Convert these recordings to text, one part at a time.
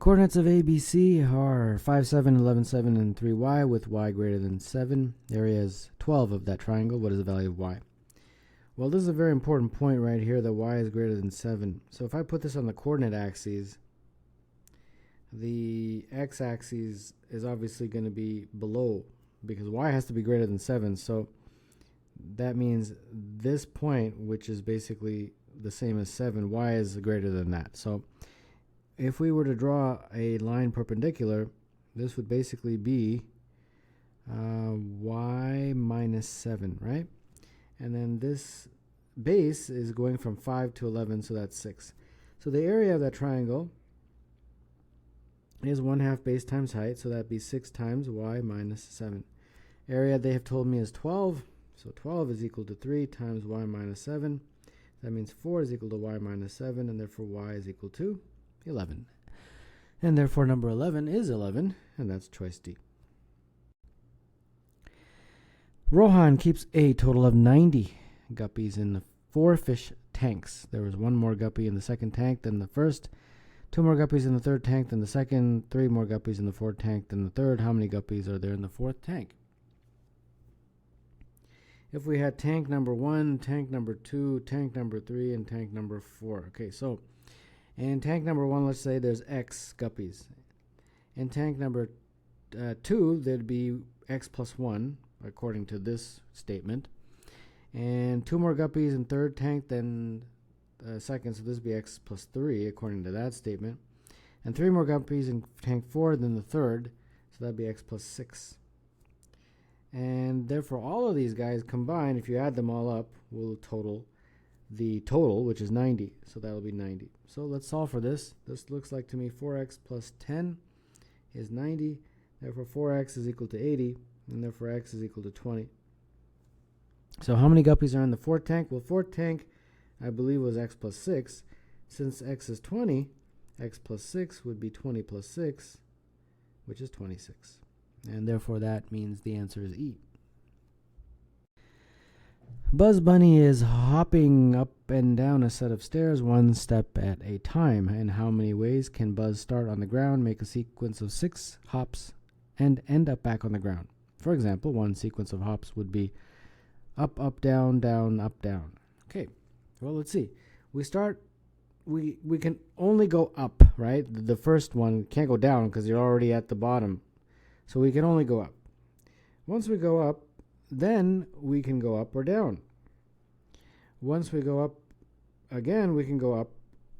Coordinates of ABC are 5, 7, 11, 7, and 3y with y greater than 7. Area is 12 of that triangle. What is the value of y? Well, this is a very important point right here, that y is greater than 7. So if I put this on the coordinate axes, the x-axis is obviously going to be below, because y has to be greater than 7. So that means this point, which is basically the same as 7, y is greater than that. So if we were to draw a line perpendicular, this would basically be y minus 7, right? And then this base is going from 5 to 11, so that's 6. So the area of that triangle is 1/2 base times height, so that'd be 6 times y minus 7. Area they have told me is 12, so 12 is equal to 3 times y minus 7. That means 4 is equal to y minus 7, and therefore y is equal to 11. And therefore number 11 is 11, and that's choice D. Rohan keeps a total of 90 guppies in the 4 fish tanks. There was 1 more guppy in the second tank than the first, 2 more guppies in the third tank than the second, 3 more guppies in the fourth tank than the third. How many guppies are there in the fourth tank? If we had tank number 1, tank number 2, tank number 3, and tank number 4. Okay, so in tank number 1, let's say there's X guppies. In tank number 2, there'd be X plus 1, according to this statement. And 2 more guppies in third tank than second, so this would be X plus 3, according to that statement. And 3 more guppies in tank 4 than the third, so that'd be X plus 6. And therefore all of these guys combined, if you add them all up, will total the total, which is 90. So that'll be 90. So let's solve for this. This looks like to me 4x plus 10 is 90. Therefore 4x is equal to 80, and therefore x is equal to 20. So how many guppies are in the fourth tank? Well, fourth tank, I believe, was x plus 6. Since x is 20, x plus 6 would be 20 plus 6, which is 26. And therefore that means the answer is E. Buzz Bunny is hopping up and down a set of stairs 1 step at a time. In how many ways can Buzz start on the ground, make a sequence of 6 hops, and end up back on the ground? For example, one sequence of hops would be up, up, down, down, up, down. Okay, well, let's see. We can only go up, right? The first one can't go down because you're already at the bottom. So we can only go up. Once we go up, then we can go up or down. Once we go up again, we can go up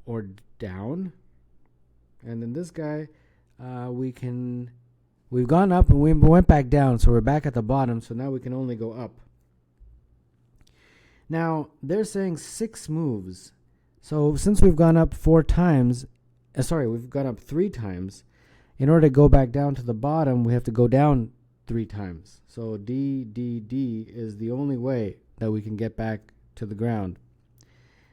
or down. And then this guy, we've gone up and we went back down, so we're back at the bottom, so now we can only go up. Now, they're saying 6 moves. So since we've gone up 4 times, we've gone up 3 times, in order to go back down to the bottom, we have to go down 3 times. So D, D, D is the only way that we can get back to the ground.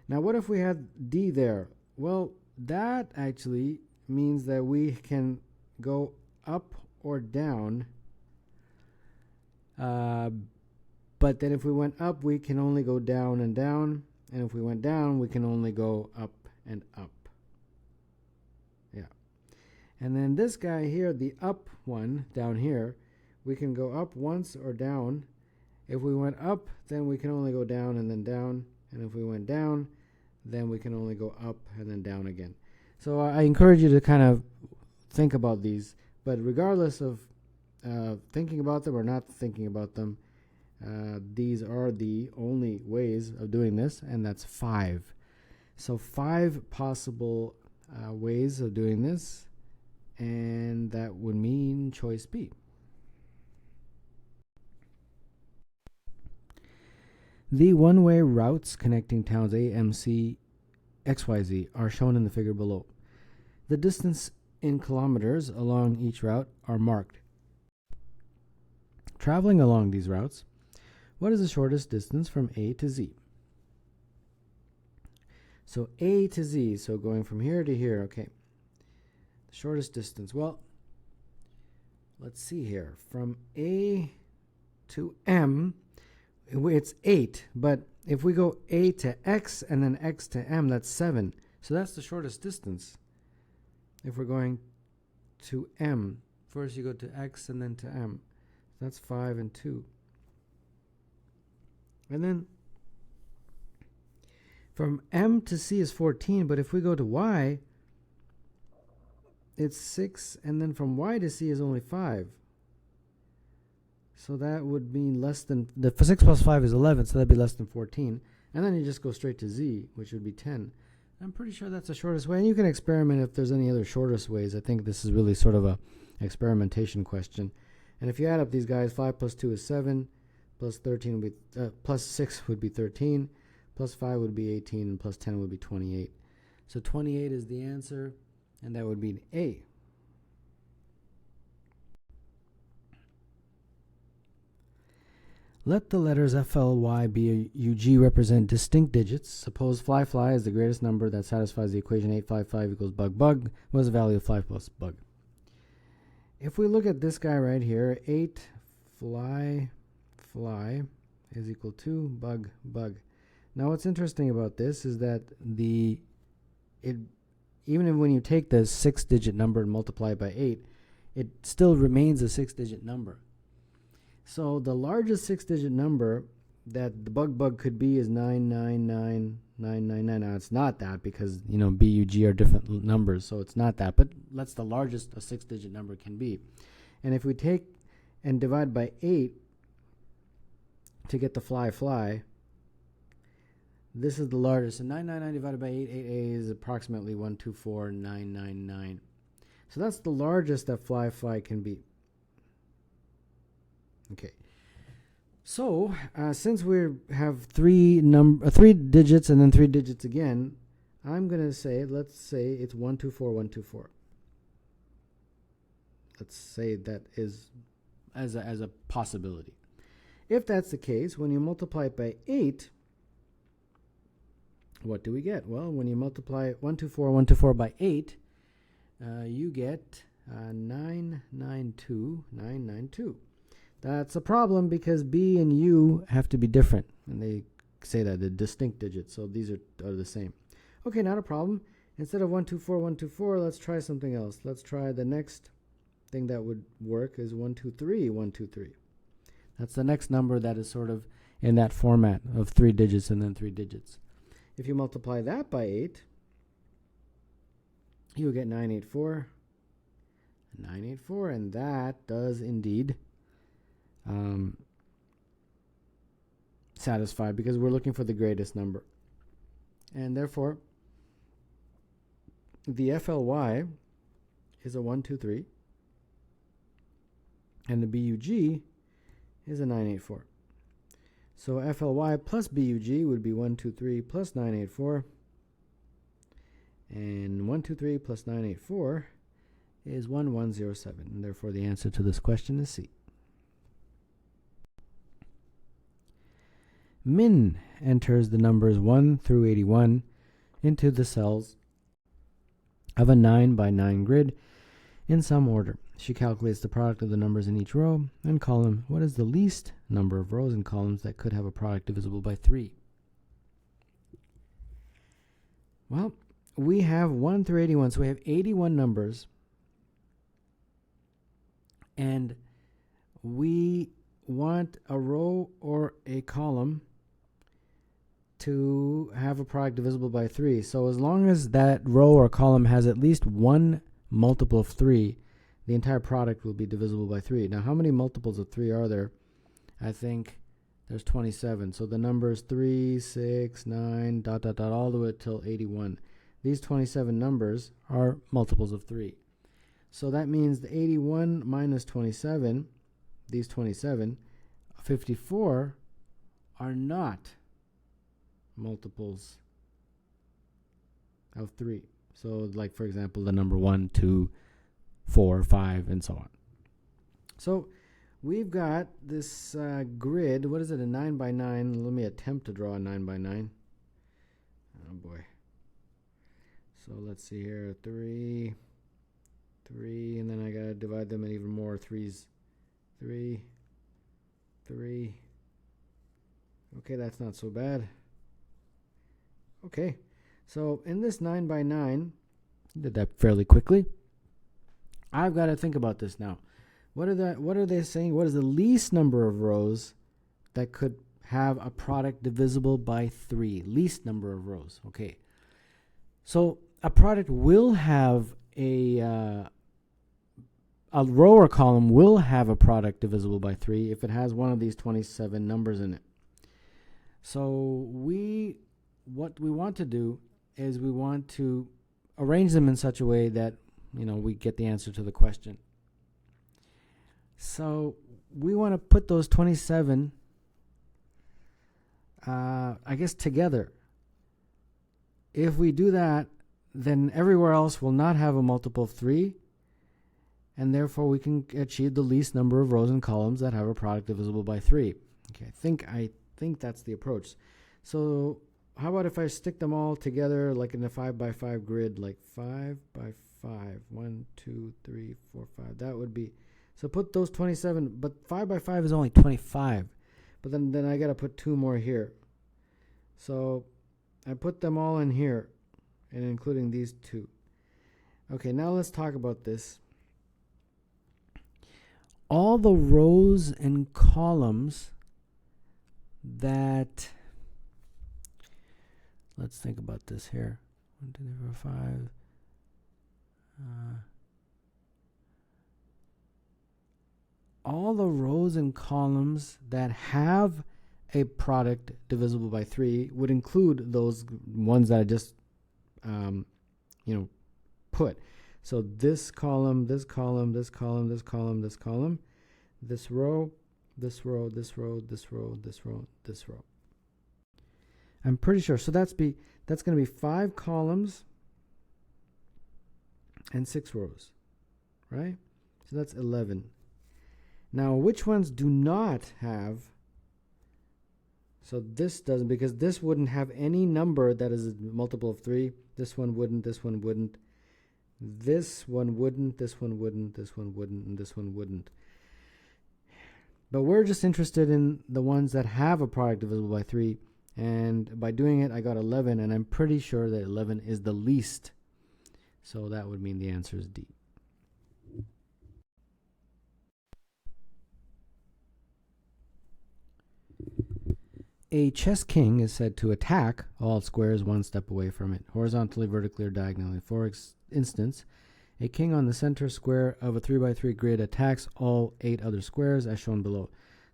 Now, what if we had D there? Well, that actually means that we can go up or down. But then if we went up, we can only go down and down. And if we went down, we can only go up and up. Yeah. And then this guy here, the up one down here, we can go up once or down. If we went up, then we can only go down and then down. And if we went down, then we can only go up and then down again. So I encourage you to kind of think about these. But regardless of thinking about them or not thinking about them, these are the only ways of doing this, and that's 5. So 5 possible ways of doing this, and that would mean choice B. The one-way routes connecting towns AMC, XYZ are shown in the figure below. The distance in kilometers along each route are marked. Traveling along these routes, what is the shortest distance from A to Z? So A to Z, so going from here to here, okay. The shortest distance, well, let's see here. From A to M, it's 8, but if we go A to X and then X to M, that's 7. So that's the shortest distance if we're going to m. First you go to x and then to m. That's 5 and 2. And then from m to c is 14, but if we go to y, it's 6, and then from y to c is only 5. So that would mean less than, 6 plus 5 is 11, so that'd be less than 14. And then you just go straight to z, which would be 10. I'm pretty sure that's the shortest way, and you can experiment if there's any other shortest ways. I think this is really sort of a experimentation question. And if you add up these guys, 5 plus 2 is 7, plus 13 would be, plus 6 would be 13, plus 5 would be 18, and plus 10 would be 28. So 28 is the answer, and that would be A. Let the letters F, L, Y, B, U, G represent distinct digits. Suppose fly, fly is the greatest number that satisfies the equation 8, 5, 5 equals bug, bug. What is the value of fly plus bug? If we look at this guy right here, 8 fly, fly is equal to bug, bug. Now what's interesting about this is that even when you take the 6-digit number and multiply it by 8, it still remains a 6-digit number. So the largest 6-digit number that the bug could be is 999,999. Now it's not that because, you know, B, U, G are different numbers, so it's not that. But that's the largest a 6-digit number can be. And if we take and divide by 8 to get the fly, fly, this is the largest. And 999 divided by 8 is approximately 124,999. So that's the largest that fly, fly can be. Okay, so since we have three digits and then 3 digits again, I'm going to say, let's say it's 124, 124. Let's say that is as a possibility. If that's the case, when you multiply it by 8, what do we get? Well, when you multiply 124, 124 by 8, you get 992, 992. That's a problem because B and U have to be different, and they say that they're distinct digits, so these are the same. Okay, not a problem. Instead of 124, 124, let's try something else. Let's try the next thing that would work is 123, 123. That's the next number that is sort of in that format of 3 digits and then 3 digits. If you multiply that by 8, you'll get 984, 984, and that does indeed satisfy because we're looking for the greatest number. And therefore, the FLY is a 123, and the BUG is a 984. So FLY plus BUG would be 123 plus 984, and 123 plus 984 is 1107, and therefore the answer to this question is C. Min enters the numbers 1 through 81 into the cells of a 9 by 9 grid in some order. She calculates the product of the numbers in each row and column. What is the least number of rows and columns that could have a product divisible by 3? Well, we have 1 through 81, so we have 81 numbers, and we want a row or a column to have a product divisible by 3. So as long as that row or column has at least one multiple of 3, the entire product will be divisible by 3. Now, how many multiples of 3 are there? I think there's 27. So the numbers 3, 6, 9, dot, dot, dot, all the way till 81. These 27 numbers are multiples of 3. So that means the 81 minus 27, these 27, 54 are not multiples of 3. So like, for example, the number 1, 2, 4, 5, and so on. So we've got this grid. What is it, a 9 by 9? Let me attempt to draw a 9 by 9. Oh boy. So let's see here, 3, 3, and then I gotta divide them in even more 3s. 3, 3. Okay, that's not so bad. Okay, so in this 9 by 9, did that fairly quickly. I've got to think about this now. What are they saying? What is the least number of rows that could have a product divisible by 3? Least number of rows. Okay. So a product will have a row or column will have a product divisible by 3 if it has one of these 27 numbers in it. So what we want to do is we want to arrange them in such a way that, we get the answer to the question. So we want to put those 27, together. If we do that, then everywhere else will not have a multiple of 3, and therefore we can achieve the least number of rows and columns that have a product divisible by 3. Okay, I think that's the approach. So how about if I stick them all together like in a 5 by 5 grid, like 5 by 5, 1, 2, 3, 4, 5. That would be, so put those 27, but 5 by 5 is only 25. But then I got to put 2 more here. So I put them all in here, and including these 2. Okay, now let's talk about this. All the rows and columns that, let's think about this here. 1, 2, 3, 4, 5. All the rows and columns that have a product divisible by 3 would include those ones that I just put. So this column, this column, this column, this column, this column, this row, this row, this row, this row, this row, this row. I'm pretty sure. So that's going to be 5 columns and 6 rows, right? So that's 11. Now, which ones do not have? So this doesn't, because this wouldn't have any number that is a multiple of 3. This one wouldn't, this one wouldn't. This one wouldn't, this one wouldn't, this one wouldn't, and this one wouldn't. But we're just interested in the ones that have a product divisible by 3. And by doing it, I got 11, and I'm pretty sure that 11 is the least. So that would mean the answer is D. A chess king is said to attack all squares one step away from it, horizontally, vertically, or diagonally. For instance, a king on the center square of a 3 by 3 grid attacks all 8 other squares as shown below.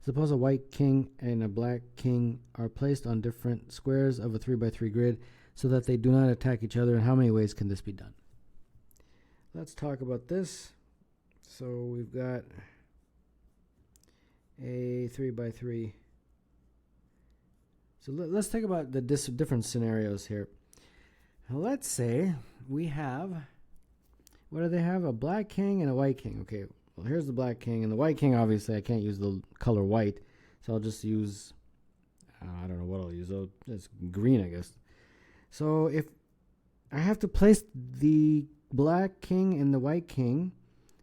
Suppose a white king and a black king are placed on different squares of a 3 by 3 grid so that they do not attack each other. In how many ways can this be done? Let's talk about this. So we've got a 3 by 3. So let's think about the different scenarios here. Now let's say we have, what do they have? A black king and a white king. Okay, well, here's the black king. And the white king, obviously, I can't use the color white. So I'll just use, I don't know what I'll use. It's green, I guess. So if I have to place the black king and the white king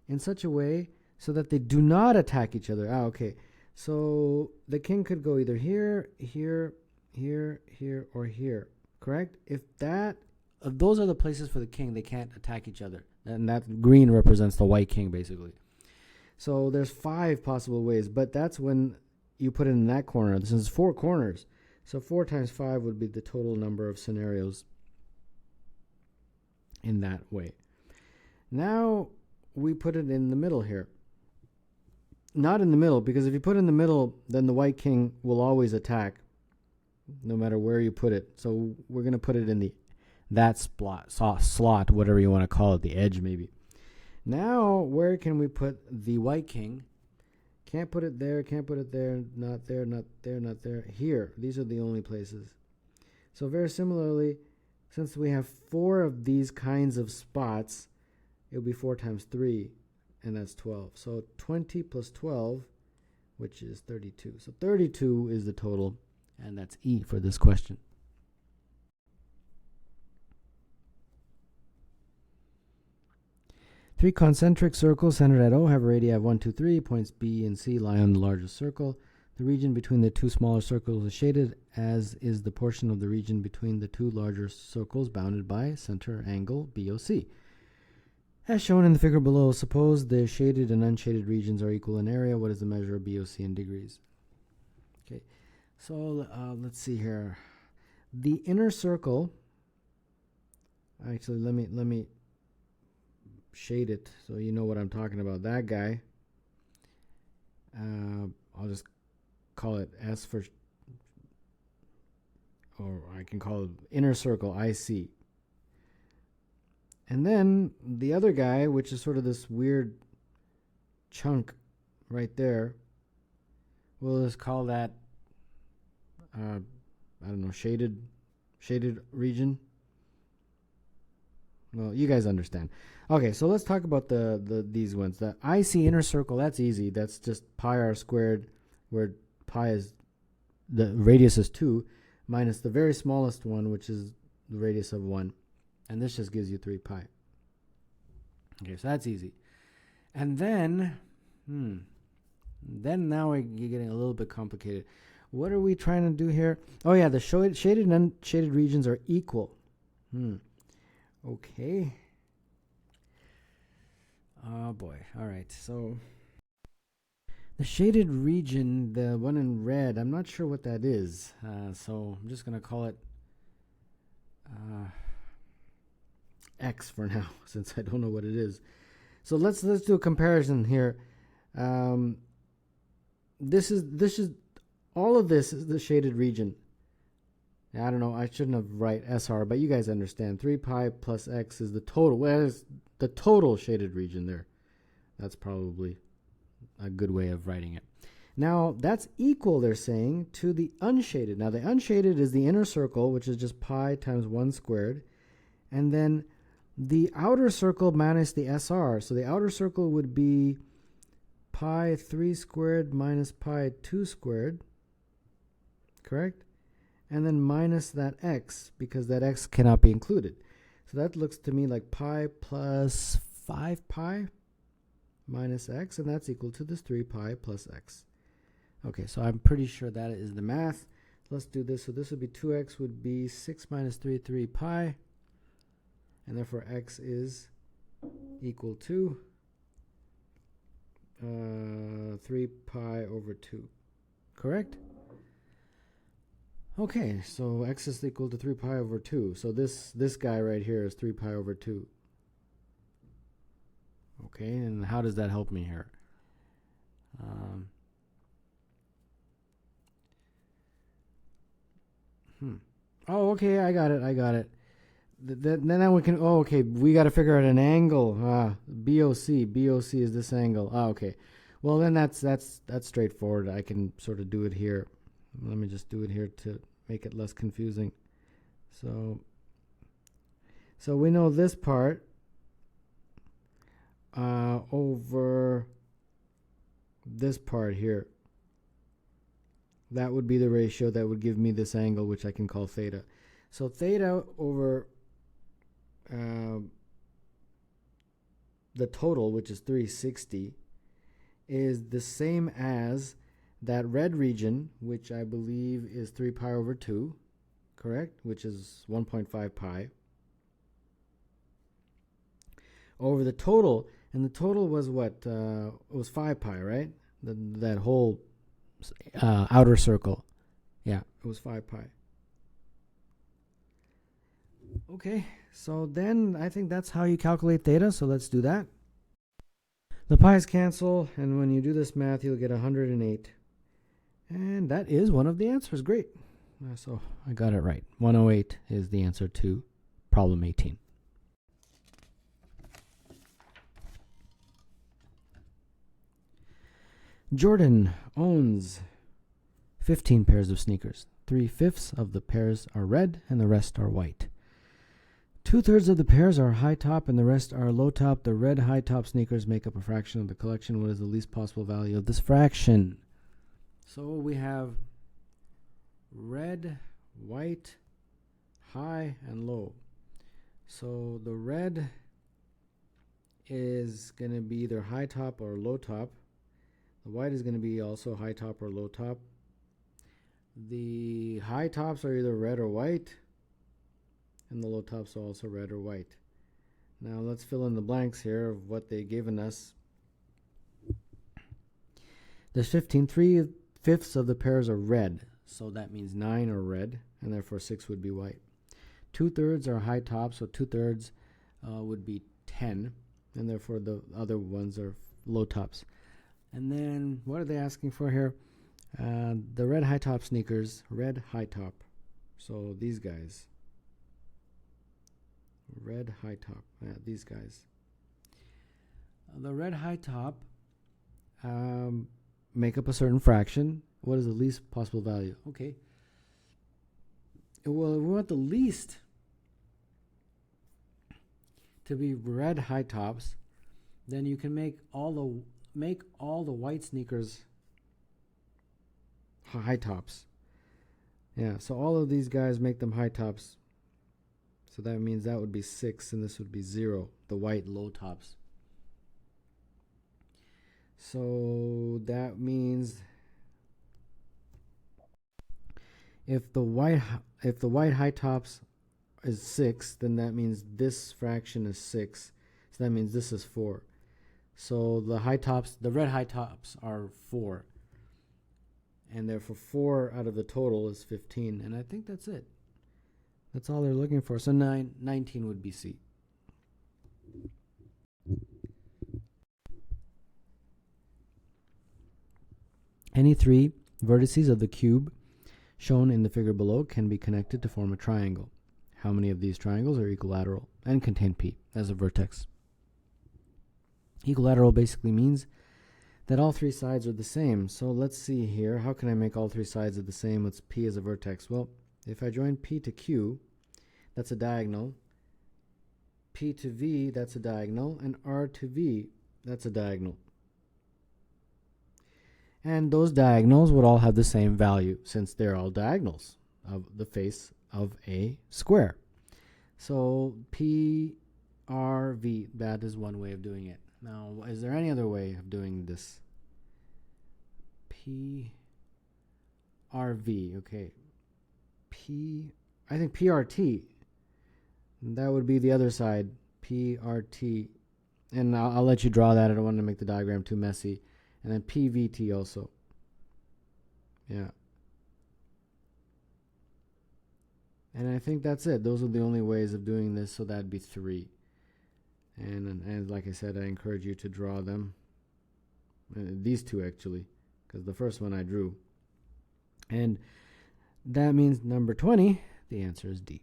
in such a way so that they do not attack each other. Okay. So the king could go either here, here, here, here, or here, correct? If those are the places for the king, they can't attack each other. And that green represents the white king, basically. So there's 5 possible ways, but that's when you put it in that corner. This is 4 corners. So 4 times 5 would be the total number of scenarios in that way. Now we put it in the middle here. Not in the middle, because if you put it in the middle, then the white king will always attack, no matter where you put it. So we're going to put it in that slot, whatever you want to call it, the edge maybe. Now, where can we put the white king? Can't put it there, can't put it there, not there, not there, not there. Here, these are the only places. So very similarly, since we have 4 of these kinds of spots, it'll be 4 times 3. And that's 12. So 20 plus 12, which is 32. So 32 is the total, and that's E for this question. Three concentric circles centered at O have a radii of 1, 2, 3. Points B and C lie on the largest circle. The region between the 2 smaller circles is shaded, as is the portion of the region between the 2 larger circles bounded by center angle BOC. As shown in the figure below, suppose the shaded and unshaded regions are equal in area. What is the measure of BOC in degrees? Okay, so let's see here. The inner circle, actually let me shade it so you know what I'm talking about. That guy, I'll just call it S for, or I can call it inner circle, IC. And then the other guy, which is sort of this weird chunk right there, we'll just call that, I don't know, shaded region. Well, you guys understand. Okay, so let's talk about these ones. The IC inner circle, that's easy. That's just pi r squared, where pi is, the radius is 2, minus the very smallest one, which is the radius of 1. And this just gives you 3 pi. Okay, so that's easy. And then, now you're getting a little bit complicated. What are we trying to do here? Oh yeah, the shaded and unshaded regions are equal. Okay. Oh boy. All right. So the shaded region, the one in red, I'm not sure what that is. So I'm just going to call it X for now, since I don't know what it is. So let's do a comparison here. This is all of this is the shaded region. I don't know, I shouldn't have write SR, but you guys understand. 3 pi plus X is the total. Well, it's the total shaded region there. That's probably a good way of writing it. Now, that's equal, they're saying, to the unshaded. Now, the unshaded is the inner circle, which is just pi times 1 squared. And then the outer circle minus the SR. So the outer circle would be pi 3 squared minus pi 2 squared. Correct? And then minus that X, because that X cannot be included. So that looks to me like pi plus 5 pi minus X, and that's equal to this 3 pi plus X. Okay, so I'm pretty sure that is the math. Let's do this. So this would be 2X would be 6 minus 3 pi. And therefore X is equal to 3 pi over 2. Correct? Okay, so X is equal to 3 pi over 2. So this guy right here is 3 pi over 2. Okay, and how does that help me here? Oh, okay, I got it. Then we can, oh, okay, we got to figure out an angle. BOC. BOC is this angle. Okay. Well, then that's straightforward. I can sort of do it here. Let me just do it here to make it less confusing. So we know this part over this part here. That would be the ratio that would give me this angle, which I can call theta. So theta over the total, which is 360, is the same as that red region, which I believe is 3 pi over 2, correct? Which is 1.5 pi. Over the total, and the total was what? It was 5 pi, right? That whole outer circle. Yeah, it was 5 pi. Okay, so then I think that's how you calculate theta, so let's do that. The pi's cancel, and when you do this math, you'll get 108. And that is one of the answers. Great. So I got it right. 108 is the answer to problem 18. Jordan owns 15 pairs of sneakers. 3/5 of the pairs are red and the rest are white. 2/3 of the pairs are high top and the rest are low top. The red high top sneakers make up a fraction of the collection. What is the least possible value of this fraction? So we have red, white, high, and low. So the red is going to be either high top or low top. The white is going to be also high top or low top. The high tops are either red or white, and the low tops are also red or white. Now let's fill in the blanks here of what they've given us. There's 15. 3/5 of the pairs are red, so that means 9 are red, and therefore 6 would be white. 2/3 are high tops, so 2/3 would be 10, and therefore the other ones are low tops. And then what are they asking for here? The red high top sneakers, red high top. So these guys. Red high top, these guys. The red high top make up a certain fraction. What is the least possible value? Okay. Well, if we want the least to be red high tops, then you can make all the white sneakers high tops. Yeah, so all of these guys make them high tops. So that means that would be 6 and this would be 0, the white low tops. So that means if the white high tops is 6, then that means this fraction is 6. So that means this is 4. So the red high tops are 4. And therefore 4 out of the total is 15. And I think that's it. That's all they're looking for. So 19 would be C. Any 3 vertices of the cube shown in the figure below can be connected to form a triangle. How many of these triangles are equilateral and contain P as a vertex? Equilateral basically means that all 3 sides are the same. So let's see here. How can I make all 3 sides of the same with P as a vertex? Well, if I join P to Q, that's a diagonal. P to V, that's a diagonal. And R to V, that's a diagonal. And those diagonals would all have the same value since they're all diagonals of the face of a square. So P, R, V, that is one way of doing it. Now, is there any other way of doing this? P, R, V, okay. I think PRT, that would be the other side, PRT. And I'll let you draw that. I don't want to make the diagram too messy. And then PVT also. Yeah. And I think that's it. Those are the only ways of doing this, so that'd be 3. And like I said, I encourage you to draw them. These 2 actually, because the first one I drew. And that means number 20, the answer is D.